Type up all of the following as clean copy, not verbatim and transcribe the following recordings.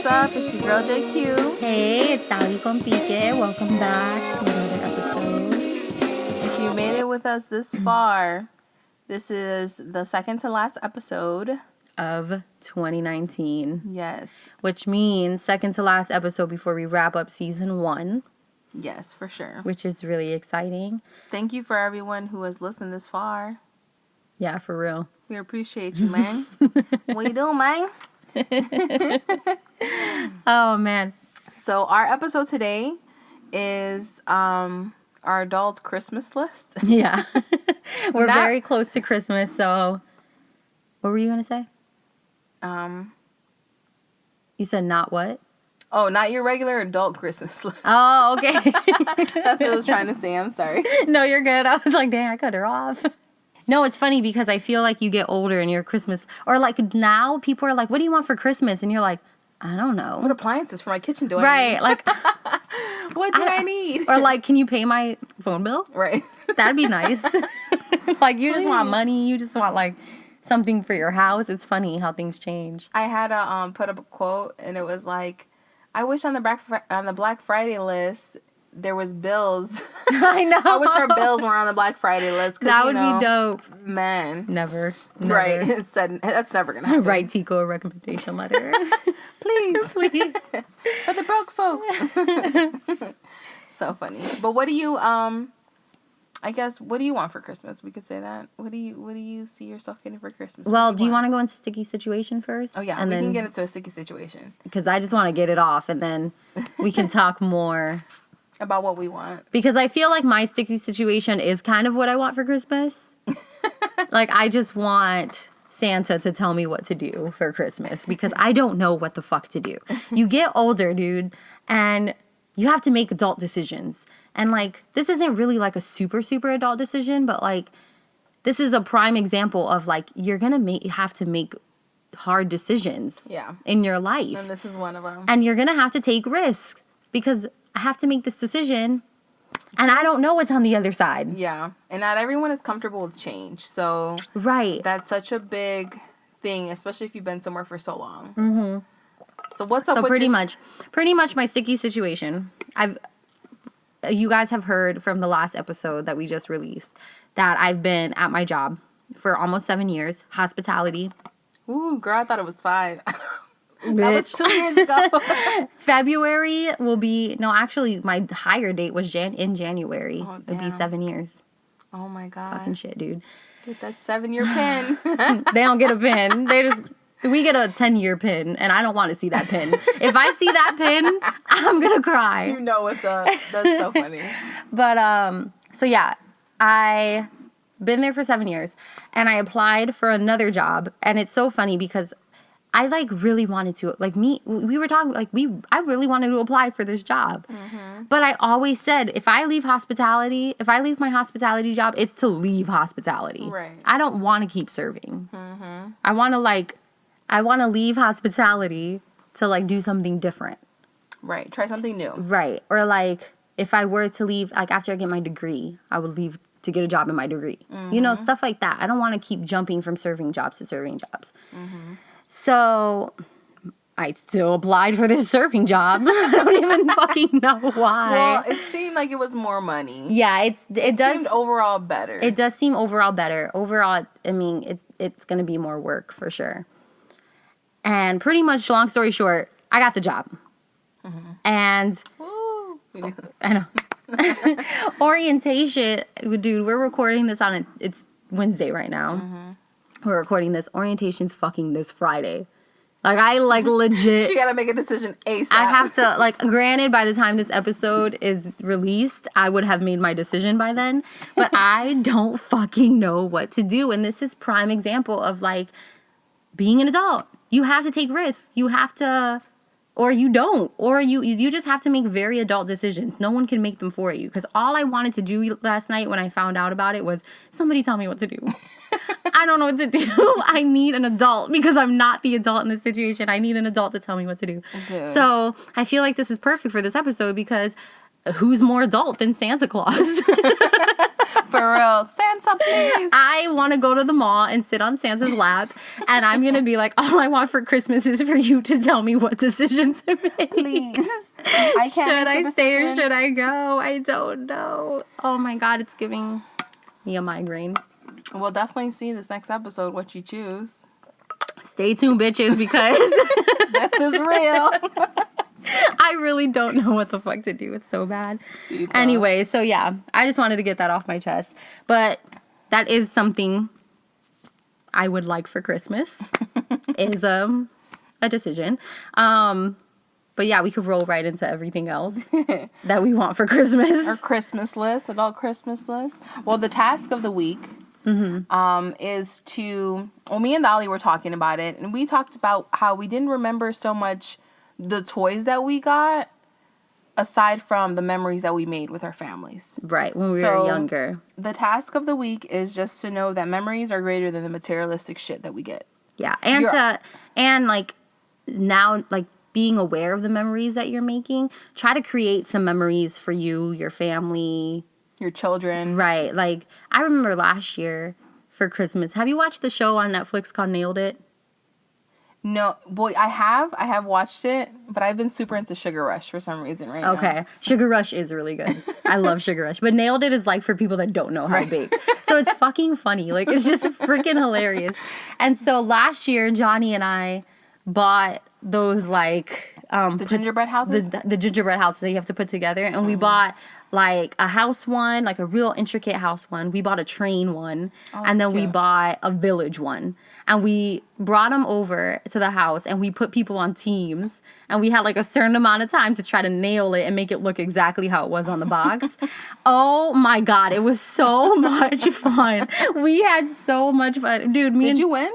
up? It's your girl JQ. Hey, it's DaliConPique. Welcome back to another episode. If you made it with us this far, this is the second to last episode Of 2019. Yes. Which means second to last episode before we wrap up season 1. Yes, for sure. Which is really exciting. Thank you for everyone who has listened this far. Yeah, for real. We appreciate you, man. What you doing, man? Oh, man. So our episode today is our adult Christmas list. Yeah. We're very close to Christmas, so what were you going to say? You said not what? Oh, not your regular adult Christmas list. Oh, okay. That's what I was trying to say. I'm sorry. No, you're good. I was like, dang, I cut her off. No, it's funny because I feel like you get older and your Christmas, or like now people are like, what do you want for Christmas? And you're like, I don't know. What appliances for my kitchen do I right, need? like, what do I need? Or like, can you pay my phone bill? Right. That'd be nice. Like, you just want money. You just want like something for your house. It's funny how things change. I had to put up a quote, and it was like, I wish on the Black Friday list there was bills. I know. I wish our bills were on the Black Friday list. That would be dope. Man. Never. Right. It said, that's never going to happen. Write Tico a recommendation letter. Please. Please. For the broke folks. So funny. But what do you, I guess, what do you want for Christmas? We could say that. What do you see yourself getting for Christmas? Well, do you want to go into sticky situation first? Oh, yeah. And we then, can get into a sticky situation. Because I just want to get it off, and then we can talk more. About what we want. Because I feel like my sticky situation is kind of what I want for Christmas. Like, I just want Santa to tell me what to do for Christmas. Because I don't know what the fuck to do. You get older, dude, and you have to make adult decisions. And, like, this isn't really, like, a super, super adult decision. But, like, this is a prime example of, like, you're going to have to make hard decisions in your life. And this is one of them. And you're going to have to take risks. Because I have to make this decision, and I don't know what's on the other side. Yeah, and not everyone is comfortable with change. So right, that's such a big thing, especially if you've been somewhere for so long. Mm-hmm. So what's up? So pretty much my sticky situation. You guys have heard from the last episode that we just released that I've been at my job for almost 7 years, hospitality. Ooh, girl, I thought it was 5. Bitch. That was 2 years ago. February will be... No, actually, my hire date was in January. Oh, it'd be 7 years. Oh, my God. Fucking shit, dude. Get that 7-year pin. They don't get a pin. We get a 10-year pin, and I don't want to see that pin. If I see that pin, I'm going to cry. You know what's up. That's so funny. But, so yeah, I been there for 7 years, and I applied for another job, and it's so funny because... I, like, really wanted to, like, we were talking, like, I really wanted to apply for this job. Mm-hmm. But I always said, if I leave my hospitality job, it's to leave hospitality. Right. I don't want to keep serving. Mm-hmm. I want to leave hospitality to, like, do something different. Right. Try something new. Right. Or, like, if I were to leave, like, after I get my degree, I would leave to get a job in my degree. Mm-hmm. You know, stuff like that. I don't want to keep jumping from serving jobs to serving jobs. Mm-hmm. So, I still applied for this surfing job. I don't even fucking know why. Well, it seemed like it was more money. Yeah, it seemed overall better. It does seem overall better. Overall, I mean, it's going to be more work for sure. And pretty much, long story short, I got the job. Mm-hmm. And, woo. I know. Orientation, dude, we're recording this it's Wednesday right now. Mm-hmm. We're recording this. Orientation's fucking this Friday. Like, I, like, legit... She gotta make a decision ASAP. I have to, like, granted, by the time this episode is released, I would have made my decision by then. But I don't fucking know what to do. And this is prime example of, like, being an adult. You have to take risks. You have to... Or you don't. Or you just have to make very adult decisions. No one can make them for you. Because all I wanted to do last night when I found out about it was, somebody tell me what to do. I don't know what to do. I need an adult because I'm not the adult in this situation. I need an adult to tell me what to do. Okay. So I feel like this is perfect for this episode because who's more adult than Santa Claus? For real. Santa, please. I want to go to the mall and sit on Santa's lap, and I'm going to be like, all I want for Christmas is for you to tell me what decision to make. Please. I can't Should I stay or should I go? I don't know. Oh my God, it's giving me a migraine. We'll definitely see this next episode what you choose. Stay tuned, bitches, because This is real. I really don't know what the fuck to do. It's so bad. Anyway, so yeah, I just wanted to get that off my chest. But that is something I would like for Christmas is a decision. But yeah, we could roll right into everything else that we want for Christmas. Our Christmas list, adult Christmas list. Well, the task of the week is to, well, me and Dolly were talking about it, and we talked about how we didn't remember so much the toys that we got aside from the memories that we made with our families. Right, when we were younger. The task of the week is just to know that memories are greater than the materialistic shit that we get. Yeah, and like now, like, being aware of the memories that you're making, try to create some memories for you, your family, your children. Right. Like, I remember last year for Christmas. Have you watched the show on Netflix called Nailed It? No, boy, I have watched it, but I've been super into Sugar Rush for some reason right now. Okay. Sugar Rush is really good. I love Sugar Rush. But Nailed It is like for people that don't know how to bake. So it's fucking funny. Like, it's just freaking hilarious. And so last year, Johnny and I bought those, like... the gingerbread houses? The gingerbread houses that you have to put together. And we bought, like, a house one, like a real intricate house one. We bought a train one. And then we bought a village one. And we brought them over to the house, and we put people on teams. And we had, like, a certain amount of time to try to nail it and make it look exactly how it was on the box. Oh, my God. It was so much fun. We had so much fun. Dude, Did you win?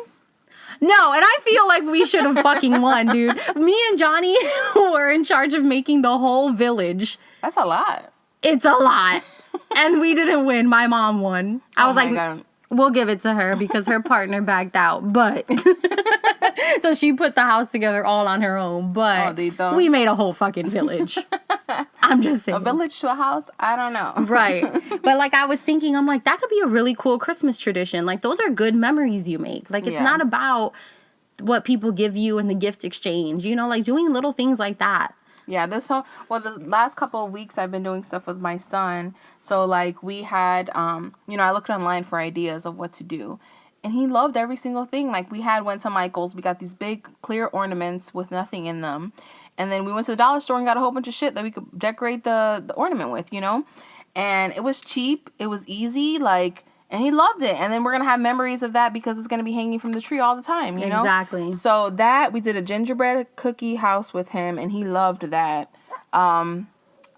No, and I feel like we should have fucking won, dude. Me and Johnny were in charge of making the whole village. That's a lot. It's a lot. And we didn't win. My mom won. I was like, God. We'll give it to her because her partner backed out. But so she put the house together all on her own. But we made a whole fucking village. I'm just saying. A village to a house? I don't know. Right. But like I was thinking, I'm like, that could be a really cool Christmas tradition. Like those are good memories you make. Like it's not about what people give you in the gift exchange. You know, like doing little things like that. Yeah, the last couple of weeks I've been doing stuff with my son. So, like, we had, I looked online for ideas of what to do. And he loved every single thing. Like, we went to Michael's. We got these big, clear ornaments with nothing in them. And then we went to the dollar store and got a whole bunch of shit that we could decorate the ornament with, you know? And it was cheap. It was easy, like... And he loved it. And then we're going to have memories of that because it's going to be hanging from the tree all the time, you know? Exactly. So we did a gingerbread cookie house with him, and he loved that. I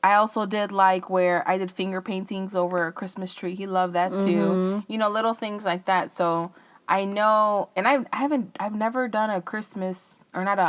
also did, like, where I did finger paintings over a Christmas tree. He loved that, too. Mm-hmm. You know, little things like that. So I know, and I've never done a Christmas, or not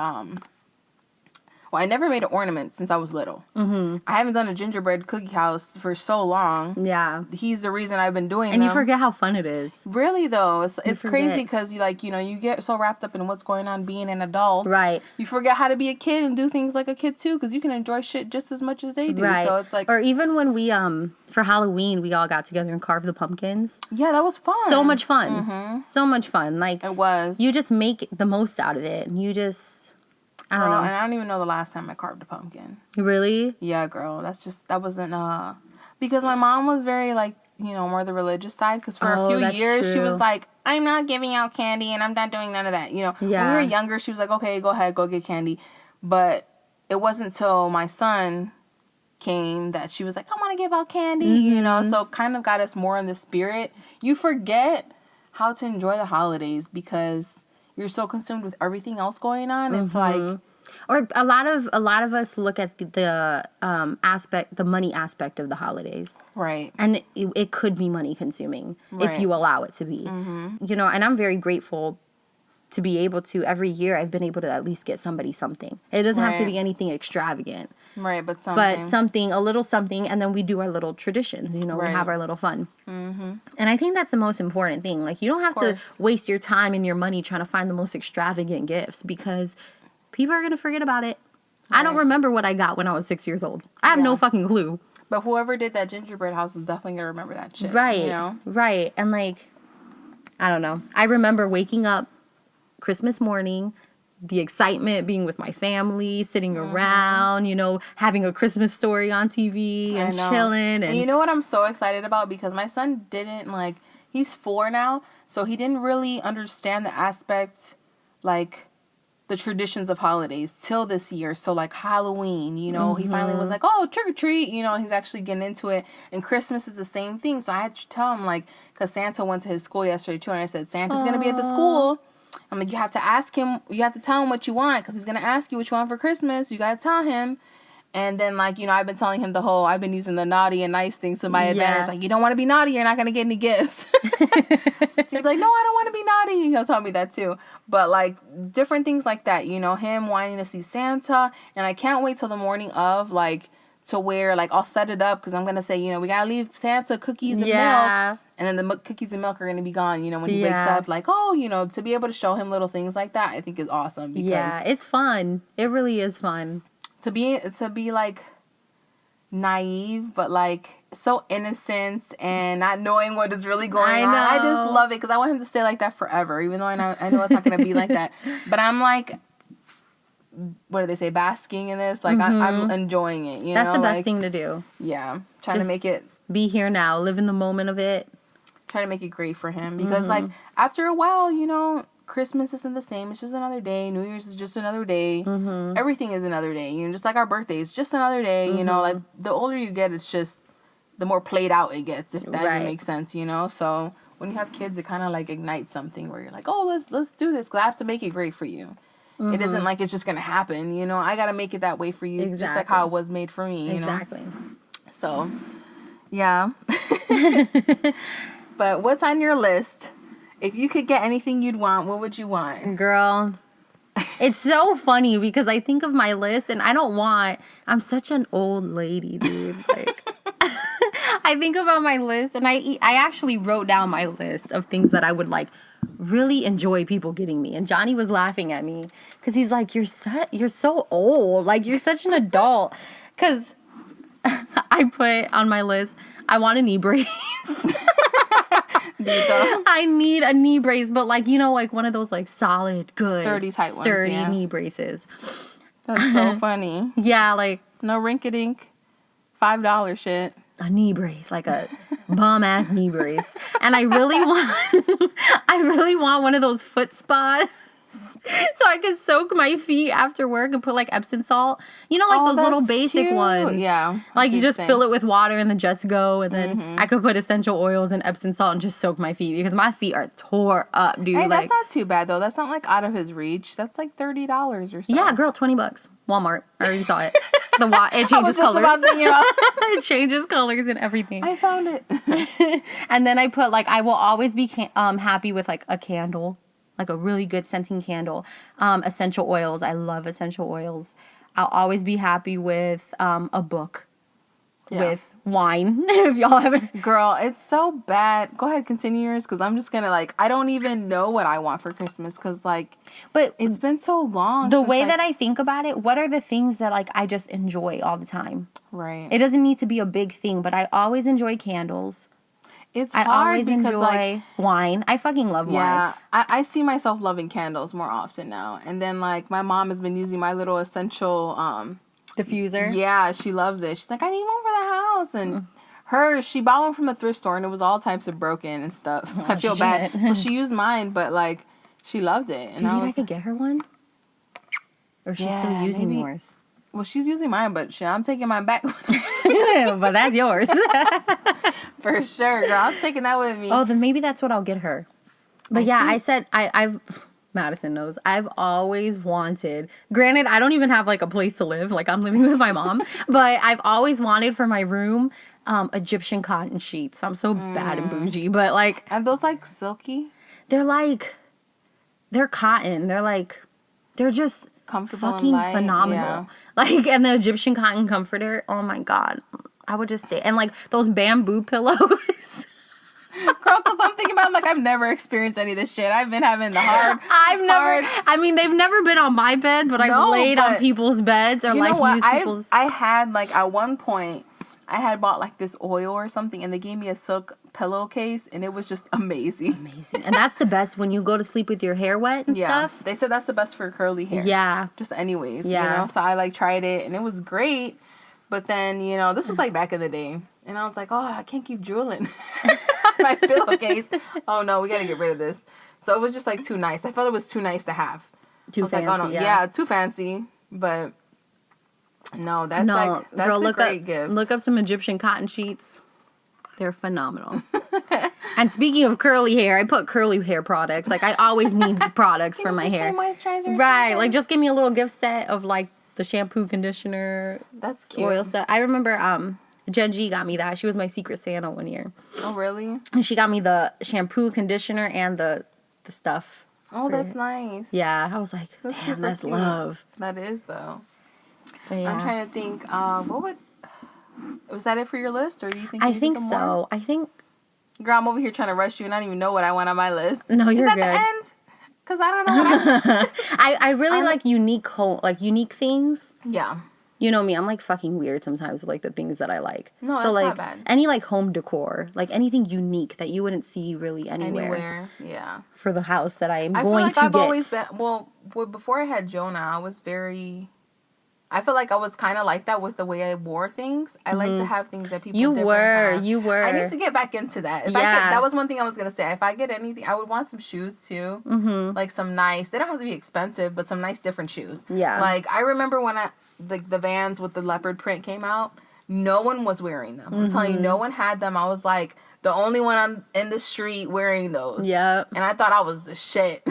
I never made an ornament since I was little. Mm-hmm. I haven't done a gingerbread cookie house for so long. Yeah. He's the reason I've been doing and them. You forget how fun it is. Really, though. It's crazy because, you get so wrapped up in what's going on being an adult. Right. You forget how to be a kid and do things like a kid, too, because you can enjoy shit just as much as they do. Right. So it's like... Or even when we, for Halloween, we all got together and carved the pumpkins. Yeah, that was fun. So much fun. Mm-hmm. So much fun. Like... It was. You just make the most out of it. You just... I don't know. And I don't even know the last time I carved a pumpkin. Really? Yeah, girl. That wasn't, because my mom was very, like, more the religious side. Because for a few years, she was like, I'm not giving out candy and I'm not doing none of that. You know, when we were younger, she was like, okay, go ahead, go get candy. But it wasn't until my son came that she was like, I want to give out candy, so kind of got us more in the spirit. You forget how to enjoy the holidays because you're so consumed with everything else going on. Mm-hmm. It's like... Or a lot of us look at the money aspect of the holidays. Right. And it could be money consuming if you allow it to be. Mm-hmm. And I'm very grateful to be able to, every year I've been able to at least get somebody something. It doesn't have to be anything extravagant. Right, but something, a little something, and then we do our little traditions, we have our little fun. Mm-hmm. And I think that's the most important thing. Like, you don't have to waste your time and your money trying to find the most extravagant gifts because people are going to forget about it. Right. I don't remember what I got when I was 6 years old. I have no fucking clue. But whoever did that gingerbread house is definitely going to remember that shit. Right. You know? Right. And, like, I don't know. I remember waking up Christmas morning, the excitement, being with my family, sitting around, you know, having a Christmas Story on TV and chilling. And you know what I'm so excited about? Because my son didn't, like, he's 4 now, so he didn't really understand the aspect, like, the traditions of holidays till this year. So, like, Halloween, you know, he finally was like, oh, trick or treat, you know, he's actually getting into it. And Christmas is the same thing. So I had to tell him, like, because Santa went to his school yesterday, too, and I said, Santa's going to be at the school. I'm like, you have to ask him, you have to tell him what you want, because he's going to ask you what you want for Christmas. You got to tell him. And then, like, you know, I've been telling him I've been using the naughty and nice thing to my advantage. Like, you don't want to be naughty, you're not going to get any gifts. So he's like, no, I don't want to be naughty. He'll tell me that, too. But, like, different things like that, you know, him wanting to see Santa. And I can't wait till the morning of, like, to where, like, I'll set it up, because I'm going to say, you know, we got to leave Santa cookies and milk. And then the cookies and milk are going to be gone, you know, when he wakes up. Like, oh, you know, to be able to show him little things like that, I think is awesome. Because it's fun. It really is fun. To be, like, naive, but, like, so innocent and not knowing what is really going on. I just love it, because I want him to stay like that forever, even though I know it's not going to be like that. But I'm, like, what do they say, basking in this? Like, I'm enjoying it, you know? That's the best thing to do. Yeah. Trying to make it... Be here now. Live in the moment of it. Trying to make it great for him. Because, like, after a while, you know, Christmas isn't the same. It's just another day. New Year's is just another day. Everything is another day. You know, just like our birthdays, just another day. You know, like, the older you get, it's just the more played out it gets, if that even makes sense, you know? So, when you have kids, it kind of, like, ignites something where you're like, oh, let's do this, because I have to make it great for you. It isn't like it's just going to happen, you know? I got to make it that way for you, just like how it was made for me, you know? So... yeah. But what's on your list? If you could get anything you'd want, what would you want? Girl, it's so funny because I think of my list and I'm such an old lady, dude. Like, I think about my list and I actually wrote down my list of things that I would, like, really enjoy people getting me. And Johnny was laughing at me because he's like, you're so old. Like, you're such an adult. Because... I put on my list, I want a knee brace. I need a knee brace, but, like, you know, like one of those, like, solid, good, sturdy knee braces. That's so funny. Yeah, like, no rink-a-dink, $5 shit. A knee brace, like a bomb-ass knee brace. And I really want one of those foot spas. So I can soak my feet after work and put, like, Epsom salt. You know, like those little basic ones. Yeah. Like, you just fill it with water and the jets go. And then I could put essential oils and Epsom salt and just soak my feet. Because my feet are tore up, dude. Hey, that's not too bad, though. That's not, like, out of his reach. That's, like, $30 or so. Yeah, girl, $20. Walmart. I already saw it. It changes colors. It changes colors and everything. I found it. And then I put, like, I will always be happy with, like, a candle. Like a really good scenting candle. Essential oils. I love essential oils. I'll always be happy with a book. With wine. If y'all haven't. Girl, it's so bad. Go ahead, continue yours. Because I'm just going to, like, I don't even know what I want for Christmas. Because, like, but it's been so long. The way that I think about it, what are the things that, like, I just enjoy all the time? Right. It doesn't need to be a big thing. But I always enjoy candles. I always enjoy, like, wine. I fucking love wine. Yeah, I see myself loving candles more often now. And then, like, my mom has been using my little essential diffuser. Yeah, she loves it. She's like, I need one for the house. And she bought one from the thrift store, and it was all types of broken and stuff. I feel bad. So she used mine, but, like, she loved it. And do you think I could get her one? Or is she still using yours? Well, she's using mine, but I'm taking mine back. But that's yours. For sure, girl. I'm taking that with me. Oh, then maybe that's what I'll get her. But I said, I've... Madison knows. I've always wanted... Granted, I don't even have, like, a place to live. Like, I'm living with my mom. But I've always wanted for my room Egyptian cotton sheets. I'm so bad and bougie. But, like... Are those, like, silky? They're, like... They're cotton. They're, like... They're just... comfortable fucking and light. phenomenal. Yeah. Like, and the Egyptian cotton comforter, oh my God. I would just stay. And, like, those bamboo pillows. Girl, because I'm thinking about, like, I've never experienced any of this shit. I've been having the they've never been on my bed, but I've laid on people's beds or, like, used people's. I had, like, at one point, I had bought like this oil or something, and they gave me a silk pillowcase, and it was just amazing. Amazing. And that's the best when you go to sleep with your hair wet and stuff. They said that's the best for curly hair. Yeah. Just anyways, you know? So I like tried it, and it was great. But then, you know, this was like back in the day. And I was like, oh, I can't keep drooling my pillowcase. Oh, no, we got to get rid of this. So it was just like too nice. I felt it was too nice to have. Too fancy, like, oh, no, yeah, too fancy. But no, that's girl, a great gift. Look up some Egyptian cotton sheets. They're phenomenal. And speaking of curly hair, I put curly hair products. Like, I always need products for my hair. Moisturizer right. Like, just give me a little gift set of, like, the shampoo, conditioner. That's cute. Oil set. I remember Jen G got me that. She was my Secret Santa one year. Oh, really? And she got me the shampoo, conditioner, and the stuff. Oh, that's nice. Yeah. I was like, damn, that's cute. Love. That is, though. But yeah. I'm trying to think, was that it for your list, or do you think I think so. More? I think... Girl, I'm over here trying to rush you, and I don't even know what I want on my list. No, you're good. Is that the end? Because I don't know what I really like unique things. Yeah. You know me, I'm like fucking weird sometimes with like the things that I like. No, so that's like not bad. Any like home decor, like anything unique that you wouldn't see really anywhere. Yeah. For the house that I am going to get. I've always been, well, before I had Jonah, I feel like I was kind of like that with the way I wore things. I like to have things that people You were. I need to get back into that. That was one thing I was going to say. If I get anything, I would want some shoes too. Mm-hmm. Like some nice, they don't have to be expensive, but some nice different shoes. Yeah. Like I remember when the Vans with the leopard print came out, no one was wearing them. I'm telling you, no one had them. I was like the only one in the street wearing those. Yeah. And I thought I was the shit.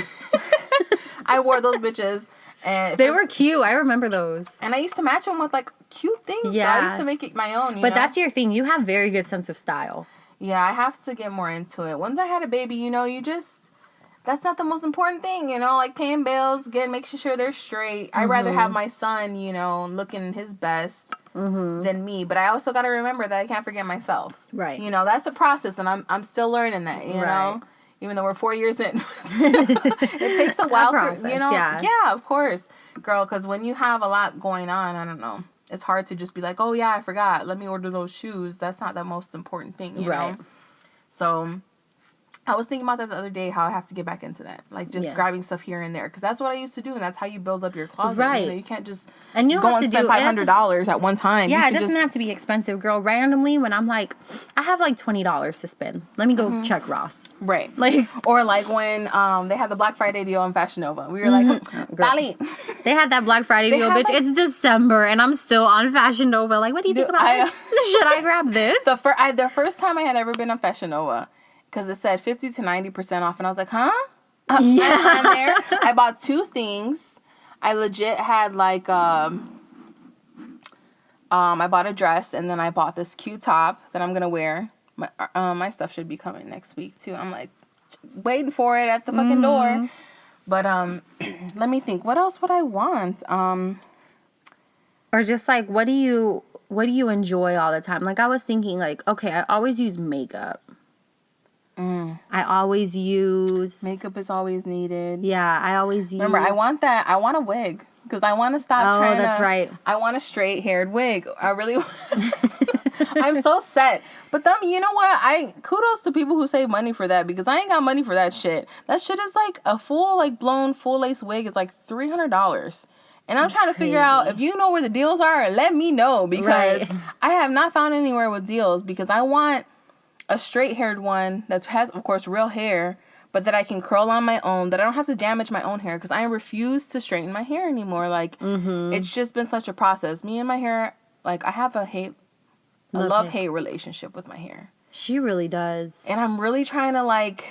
I wore those bitches. And they were cute. I remember those. And I used to match them with, like, cute things. Yeah. So I used to make it my own, But that's your thing. You have very good sense of style. Yeah, I have to get more into it. Once I had a baby, you know, that's not the most important thing, you know? Like, paying bills, making sure they're straight. I'd rather have my son, you know, looking his best than me. But I also got to remember that I can't forget myself. Right. You know, that's a process, and I'm still learning that, you know? Even though we're 4 years in. It takes a while to, you know. Yeah, of course. Girl, because when you have a lot going on, I don't know. It's hard to just be like, oh, yeah, I forgot. Let me order those shoes. That's not the most important thing, you know. So I was thinking about that the other day, how I have to get back into that. Like, just grabbing stuff here and there. Because that's what I used to do, and that's how you build up your closet. Right. You know, you can't just go and spend $500 at one time. Yeah, it doesn't have to be expensive, girl. Randomly, when I'm like, I have like $20 to spend. Let me go check Ross. Right. Like, or like when they had the Black Friday deal on Fashion Nova. We were like, Dali. They had that Black Friday deal, bitch. Like, it's December, and I'm still on Fashion Nova. Like, what do you think about this? Should I grab this? The first time I had ever been on Fashion Nova, because it said 50 to 90% off. And I was like, huh? Yeah. There. I bought 2 things. I legit had like, I bought a dress, and then I bought this cute top that I'm going to wear. My stuff should be coming next week too. I'm like waiting for it at the fucking door. But let me think. What else would I want? Or just like, what do you enjoy all the time? Like I was thinking like, okay, I always use makeup. I always use... Makeup is always needed. Yeah, I always use... Remember, I want a wig. Because I want to stop trying that's right. I want a straight-haired wig. I really... I'm so set. But you know what? Kudos to people who save money for that. Because I ain't got money for that shit. That shit is like a full, like, blown, full-lace wig is like $300. And I'm trying to figure out, if you know where the deals are, let me know. Because I have not found anywhere with deals. Because I want a straight-haired one that has, of course, real hair, but that I can curl on my own, that I don't have to damage my own hair, because I refuse to straighten my hair anymore. Like, it's just been such a process. Me and my hair, like, I have a love-hate relationship with my hair. She really does. And I'm really trying to, like,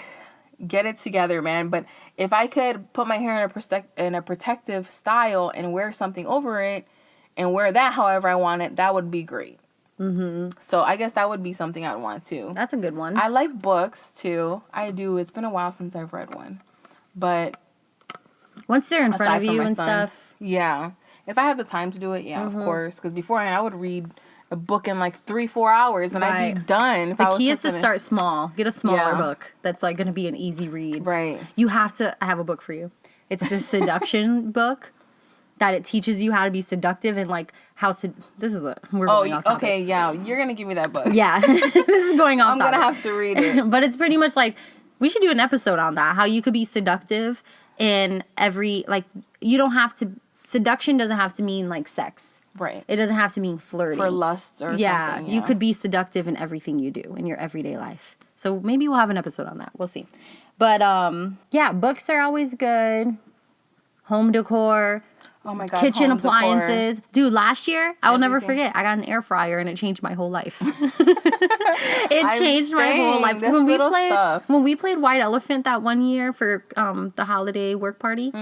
get it together, man. But if I could put my hair in a protective style and wear something over it, and wear that however I want it, that would be great. So I guess that would be something I'd want too. That's a good one. I like books too. I do. It's been a while since I've read one. But once they're in front of you and stuff. Yeah. If I have the time to do it, yeah, of course. Because beforehand I would read a book in like 3-4 hours and I'd be done. The key is to start small. Get a smaller book that's like going to be an easy read. Right. You have to... I have a book for you. It's the seduction book. that it teaches you how to be seductive and like how we're going off topic. Okay, yeah, you're gonna give me that book. Yeah, this is going off topic. I'm gonna have to read it. But it's pretty much like, we should do an episode on that, how you could be seductive in every, like, you don't have to, seduction doesn't have to mean like sex. Right. It doesn't have to mean flirting. For lust or something. Yeah, you could be seductive in everything you do in your everyday life. So maybe we'll have an episode on that. We'll see. But, yeah, books are always good. Home decor. Oh my God. Kitchen appliances. Decor. Dude, last year, I will never forget, I got an air fryer and it changed my whole life. It changed my whole life. When we played White Elephant that one year for the holiday work party,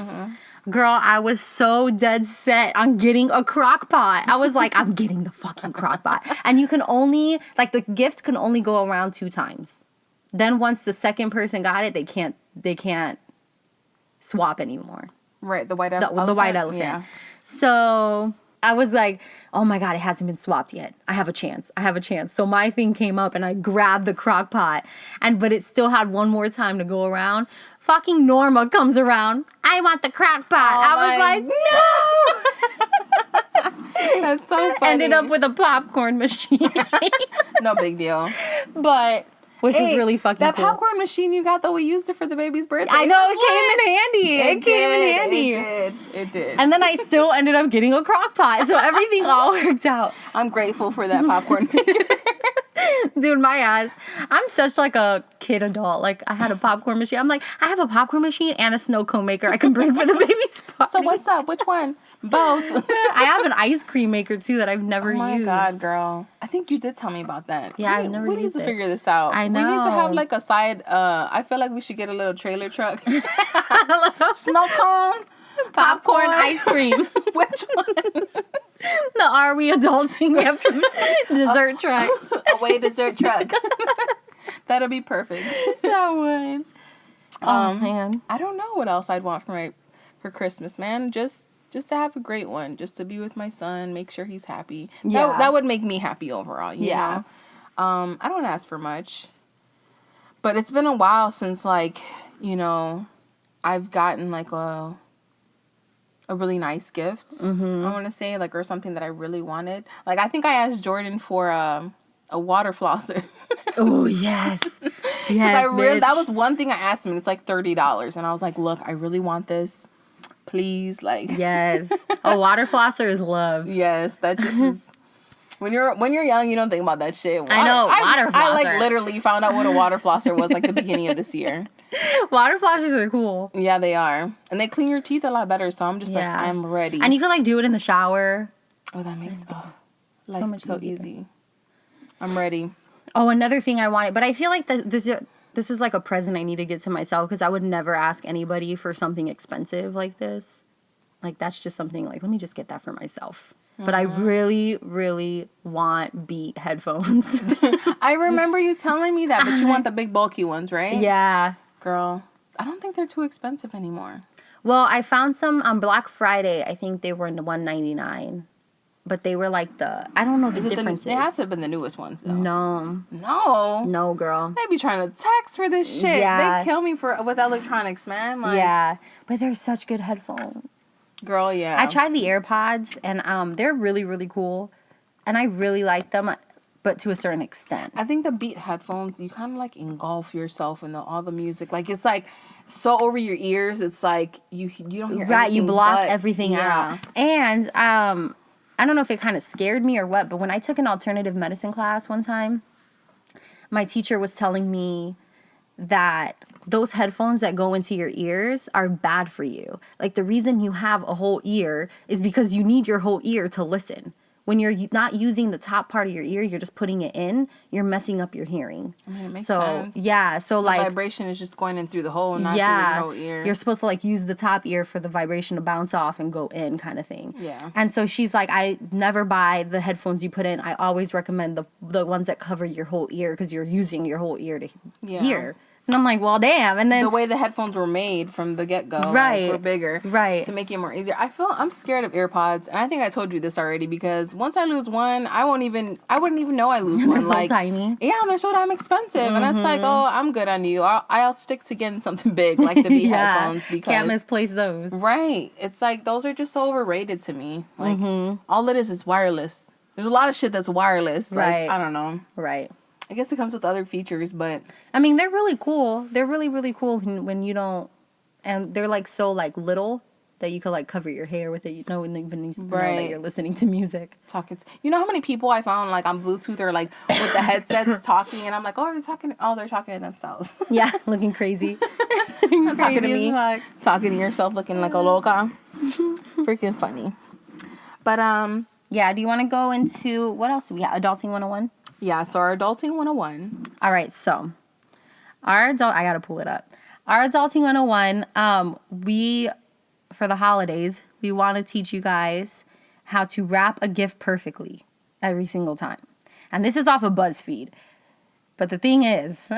girl, I was so dead set on getting a crock pot. I was like, I'm getting the fucking crock pot. And you can only, like, the gift can only go around 2 times. Then once the second person got it, they can't swap anymore. Right, the white elephant. The white elephant. Yeah. So I was like, oh my God, it hasn't been swapped yet. I have a chance. So my thing came up and I grabbed the crock pot, but it still had one more time to go around. Fucking Norma comes around. I want the crock pot. I was like, no. That's so funny. Ended up with a popcorn machine. No big deal. But... Which was really fucking that cool. That popcorn machine you got, though, we used it for the baby's birthday. I know, it came in handy. It did. And then I still ended up getting a crock pot, so everything all worked out. I'm grateful for that popcorn maker. Dude, my ass. I'm such like a kid adult. Like, I had a popcorn machine. I'm like, I have a popcorn machine and a snow cone maker I can bring for the baby's party. So what's up? Which one? Both. I have an ice cream maker, too, that I've never used. Oh, my God, girl. I think you did tell me about that. Yeah, I've never used it. We need to figure this out. I know. We need to have, like, a side... I feel like we should get a little trailer truck. Snow cone. Popcorn, ice cream. Which one? The Are We Adulting dessert truck. Away dessert truck. That'll be perfect. That would. Oh, man. I don't know what else I'd want for Christmas, man. Just to have a great one. Just to be with my son. Make sure he's happy. Yeah. That would make me happy overall, you know? I don't ask for much. But it's been a while since, like, you know, I've gotten, like, a really nice gift. Mm-hmm. I want to say, like, or something that I really wanted. Like, I think I asked Jordan for a water flosser. Oh, yes. Yes, that was one thing I asked him. It's like $30. And I was like, look, I really want this. Please, like. Yes. A water flosser is love. Yes, that just is. When you're young, you don't think about that shit. I know, water flosser. I like literally found out what a water flosser was like the beginning of this year. Water flossers are cool. Yeah, they are. And they clean your teeth a lot better, so I'm just like, I'm ready. And you can like do it in the shower. Oh, that makes so easy. I'm ready. Oh, another thing I wanted, but I feel like this is like a present I need to get to myself because I would never ask anybody for something expensive like this. Like, that's just something like, let me just get that for myself. But I really, really want Beat headphones. I remember you telling me that, but you want the big bulky ones, right? Yeah. Girl, I don't think they're too expensive anymore. Well, I found some on Black Friday. I think they were in the $199. But they were like I don't know the differences. They had to have been the newest ones, though. No, girl. They be trying to tax for this shit. Yeah. They kill me with electronics, man. Like, yeah. But they're such good headphones. Girl, yeah. I tried the AirPods, and they're really, really cool. And I really like them, but to a certain extent. I think the Beat headphones, you kind of, like, engulf yourself in all the music. Like, it's, like, so over your ears, it's, like, you don't hear anything. Right, you block everything out. And, I don't know if it kind of scared me or what, but when I took an alternative medicine class one time, my teacher was telling me that those headphones that go into your ears are bad for you. Like, the reason you have a whole ear is because you need your whole ear to listen. When you're not using the top part of your ear, you're just putting it in, you're messing up your hearing. I mean, it makes sense. Yeah, so, like... The vibration is just going in through the hole, not through your whole ear. You're supposed to, like, use the top ear for the vibration to bounce off and go in kind of thing. Yeah. And so she's like, I never buy the headphones you put in. I always recommend the ones that cover your whole ear because you're using your whole ear to hear. And I'm like, well, damn. And then the way the headphones were made from the get-go, right, like, were bigger, right, to make it more easier. I'm scared of AirPods, and I think I told you this already, because once I lose one, I wouldn't even know I lose one. They're so tiny. Yeah, and they're so damn expensive, and it's like, oh, I'm good on you. I'll stick to getting something big like the Beat headphones, because can't misplace those. Right, it's like those are just so overrated to me. Like all it is wireless. There's a lot of shit that's wireless. Right. Like, I don't know. Right. I guess it comes with other features, but I mean, they're really cool. They're really, really cool when you don't, and they're like so like little that you could like cover your hair with it. You don't even need to know that you're listening to music. You know how many people I found like on Bluetooth or like with the headsets talking, and I'm like, oh, they're talking to themselves. Yeah, looking crazy. Talking to me, talking to yourself, looking like a loca. Freaking funny. But yeah. Do you want to go into what else do we have? Adulting 101. Yeah, so our Adulting 101. All right, so I got to pull it up. Our Adulting 101, for the holidays, we want to teach you guys how to wrap a gift perfectly every single time. And this is off of BuzzFeed. But the thing is,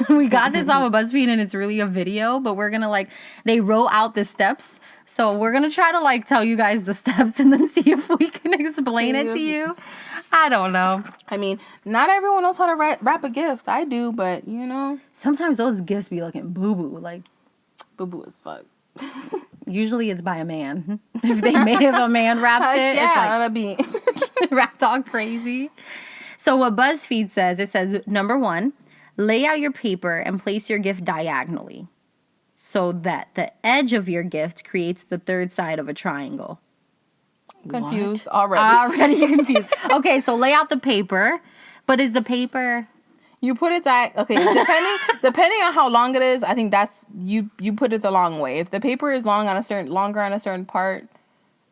we got this off of BuzzFeed, and it's really a video, but we're going to they wrote out the steps. So we're going to try to tell you guys the steps and then see if we can explain it to you. I don't know. I mean, not everyone knows how to wrap a gift. I do, but sometimes those gifts be looking boo-boo, boo-boo as fuck. Usually it's by a man. If a man wraps it, yeah, it's that'll be wrapped all crazy. So what BuzzFeed says, it says, number 1, lay out your paper and place your gift diagonally so that the edge of your gift creates the third side of a triangle. Confused already. Already confused. Okay, so lay out the paper, but is the paper... You put it okay, depending on how long it is, I think that's you put it the long way. If the paper is longer on a certain part,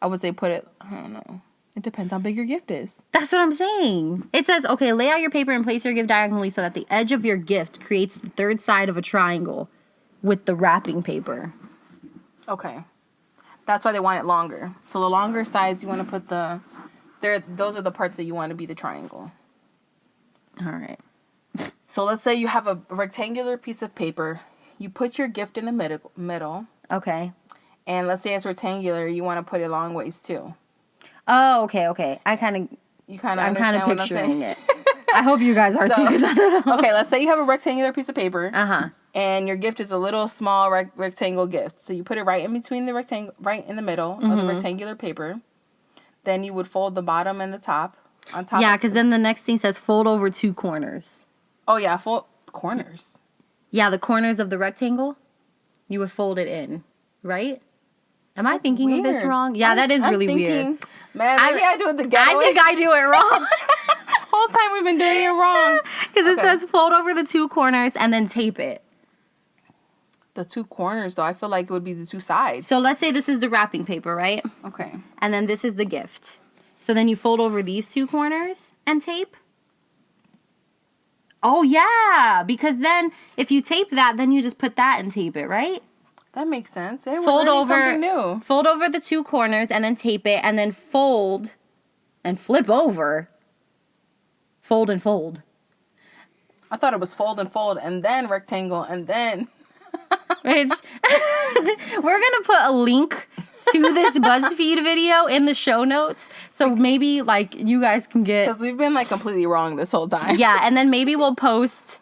I would say put it, I don't know. It depends how big your gift is. That's what I'm saying. It says, okay, lay out your paper and place your gift diagonally so that the edge of your gift creates the third side of a triangle with the wrapping paper. Okay. That's why they want it longer. So the longer sides, you want to put those are the parts that you want to be the triangle. All right. So let's say you have a rectangular piece of paper. You put your gift in the middle. Okay. And let's say it's rectangular. You want to put it long ways too. Oh, okay. I'm kind of picturing it. I hope you guys are too. I don't know. Okay, let's say you have a rectangular piece of paper. Uh-huh. And your gift is a little small rectangle gift. So you put it right in between the rectangle, right in the middle of the rectangular paper. Then you would fold the bottom and the top on top. Yeah, because then the next thing says fold over 2 corners. Oh, yeah, fold corners. Yeah, the corners of the rectangle, you would fold it in, right? Am I thinking of this wrong? Yeah, that is really weird. Man, maybe I do it the ghetto way. I think I do it wrong. Whole time we've been doing it wrong. Because it says fold over the 2 corners and then tape it. The 2 corners, though, I feel like it would be the 2 sides. So let's say this is the wrapping paper, right? Okay. And then this is the gift. So then you fold over these 2 corners and tape. Oh, yeah. Because then if you tape that, then you just put that and tape it, right? That makes sense. Hey, fold over the 2 corners and then tape it and then fold and flip over. Fold and fold. I thought it was fold and then rectangle and then... Which we're going to put a link to this BuzzFeed video in the show notes. So maybe you guys can get... Because we've been completely wrong this whole time. Yeah, and then maybe we'll post...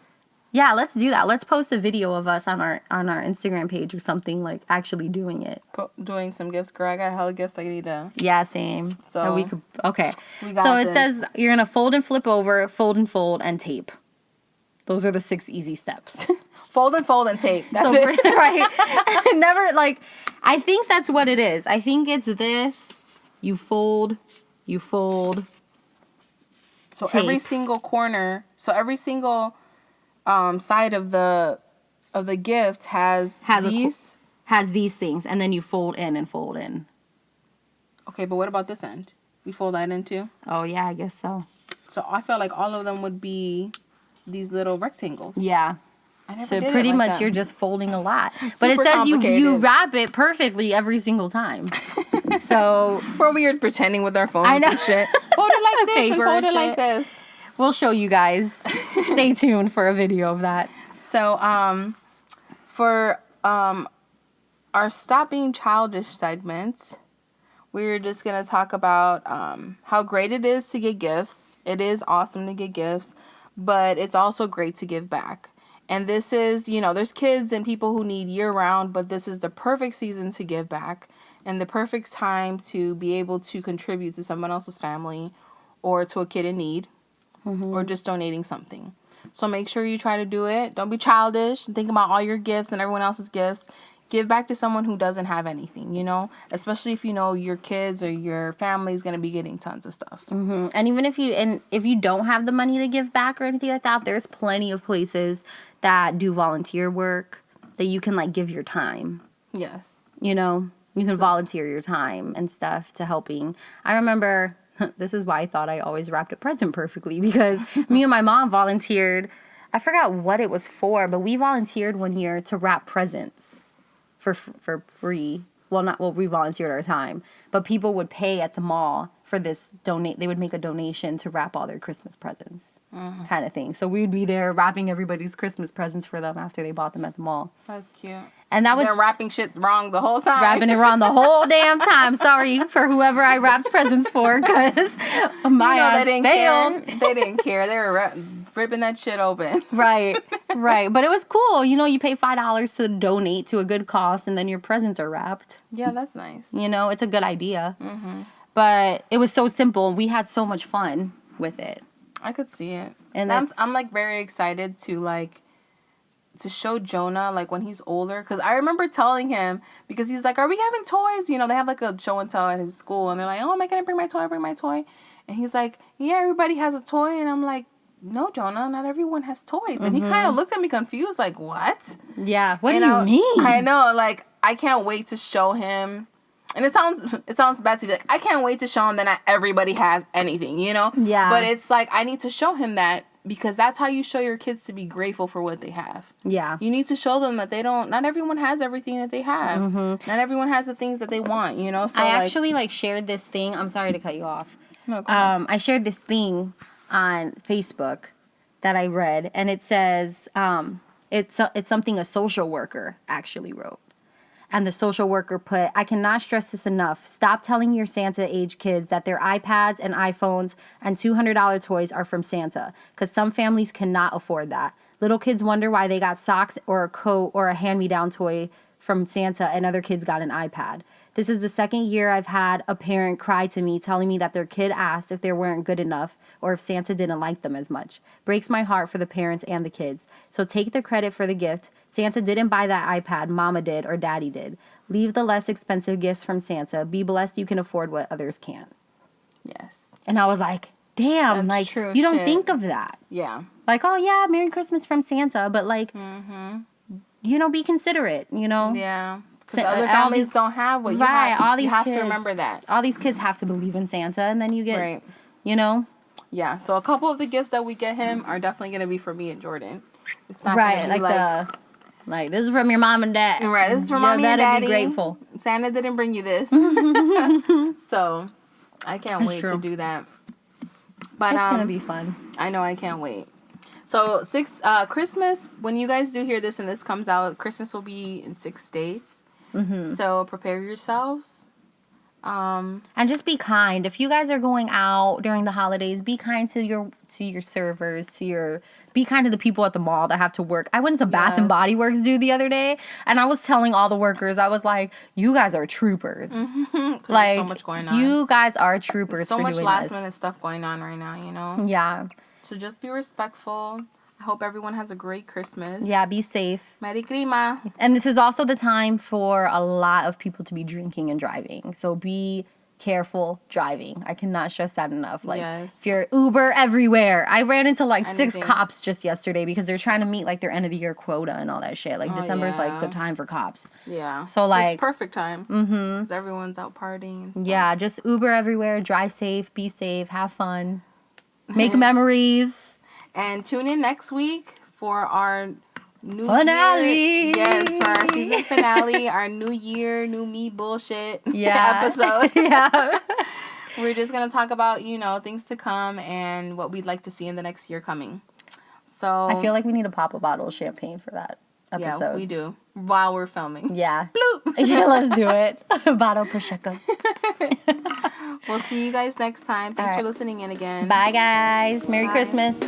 Yeah, let's do that. Let's post a video of us on our Instagram page or something, actually doing it. Doing some gifts, girl. I got hella gifts I need to... Yeah, same. So we could... Okay. So it says you're going to fold and flip over, fold, and tape. Those are the 6 easy steps. Fold and tape. That's it. Right. Never, I think that's what it is. I think it's this. You fold. So tape. Every single corner, every single side of the gift has these things, and then you fold in and fold in. Okay, but what about this end? We fold that in too? Oh, yeah, I guess so. So I felt like all of them would be these little rectangles. Yeah. So pretty much you're just folding a lot. But it says you wrap it perfectly every single time. So we're weird pretending with our phones and shit. Fold it like this and fold it like this. We'll show you guys. Stay tuned for a video of that. So for our Stop Being Childish segment, we're just going to talk about how great it is to get gifts. It is awesome to get gifts, but it's also great to give back. And this is, there's kids and people who need year-round, but this is the perfect season to give back and the perfect time to be able to contribute to someone else's family or to a kid in need or just donating something. So make sure you try to do it. Don't be childish. Think about all your gifts and everyone else's gifts. Give back to someone who doesn't have anything, especially if your kids or your family is going to be getting tons of stuff. And even if you don't have the money to give back or anything like that, there's plenty of places that do volunteer work that you can give your time. Yes. You can volunteer your time and stuff to helping. I remember, this is why I thought I always wrapped a present perfectly, because me and my mom volunteered. I forgot what it was for, but we volunteered one year to wrap presents for free. We volunteered our time, but people would pay at the mall for this they would make a donation to wrap all their Christmas presents, kind of thing. So we'd be there wrapping everybody's Christmas presents for them after they bought them at the mall. That's cute. And that was... They're wrapping shit wrong the whole time. Wrapping it wrong the whole damn time. Sorry for whoever I wrapped presents for, because my ass failed. They didn't care. They were ripping that shit open. Right. But it was cool. You pay $5 to donate to a good cause, and then your presents are wrapped. Yeah, that's nice. It's a good idea. But it was so simple. We had so much fun with it. I could see it. And I'm very excited to show Jonah, when he's older. Because I remember telling him, because he's like, are we having toys? They have, a show and tell at his school. And they're like, oh, am I going to bring my toy? And he's like, yeah, everybody has a toy. And I'm like, no, Jonah, not everyone has toys. And he kind of looked at me confused, like, what? Yeah, what do you mean? I know, I can't wait to show him. And it sounds bad to be like, I can't wait to show him that not everybody has anything, Yeah. But it's I need to show him that, because that's how you show your kids to be grateful for what they have. Yeah. You need to show them that not everyone has everything that they have. Not everyone has the things that they want, So I actually shared this thing. I'm sorry to cut you off. No, go ahead. I shared this thing on Facebook that I read, and it says it's something a social worker actually wrote. And the social worker put, I cannot stress this enough. Stop telling your Santa-age kids that their iPads and iPhones and $200 toys are from Santa, because some families cannot afford that. Little kids wonder why they got socks or a coat or a hand-me-down toy from Santa, and other kids got an iPad. This is the second year I've had a parent cry to me telling me that their kid asked if they weren't good enough or if Santa didn't like them as much. Breaks my heart for the parents and the kids. So take the credit for the gift. Santa didn't buy that iPad, Mama did or Daddy did. Leave the less expensive gifts from Santa. Be blessed you can afford what others can't. Yes. And I was like, damn, that's true you don't shit. think of that. Yeah. Oh yeah, Merry Christmas from Santa, but be considerate, Yeah. Because other families don't have what you have. All these you have kids, to remember that. All these kids have to believe in Santa, and then you get, right. Yeah, so a couple of the gifts that we get him are definitely going to be for me and Jordan. It's not right, gonna be this is from your mom and dad. Right, this is from mommy and daddy. Be grateful. Santa didn't bring you this. So, I can't wait to do that. But it's going to be fun. I know, I can't wait. So, Christmas, when you guys do hear this and this comes out, Christmas will be in 6 days. So prepare yourselves. And just be kind. If you guys are going out during the holidays, be kind to your servers, be kind to the people at the mall that have to work. I went to Bath and Body Works the other day, and I was telling all the workers, I was like, you guys are troopers. So much going on. You guys are troopers. So much last minute stuff going on right now, Yeah. So just be respectful. I hope everyone has a great Christmas. Yeah, be safe. Merry Christmas. And this is also the time for a lot of people to be drinking and driving. So be careful driving. I cannot stress that enough. If you're Uber everywhere. I ran into 6 cops just yesterday because they're trying to meet their end of the year quota and all that shit. December's the time for cops. Yeah. So it's perfect time. Because everyone's out partying and stuff. Yeah, just Uber everywhere. Drive safe. Be safe. Have fun. Make memories. And tune in next week for our new finale. Yes, for our season finale, our new year, new me bullshit episode. Yeah. We're just going to talk about, things to come and what we'd like to see in the next year coming. So I feel like we need to pop a bottle of champagne for that. episode. Yeah, we do. While we're filming. Yeah. Bloop. Yeah, let's do it. Bottle Prosecco. We'll see you guys next time. Thanks for listening in again. Bye, guys. Merry Christmas.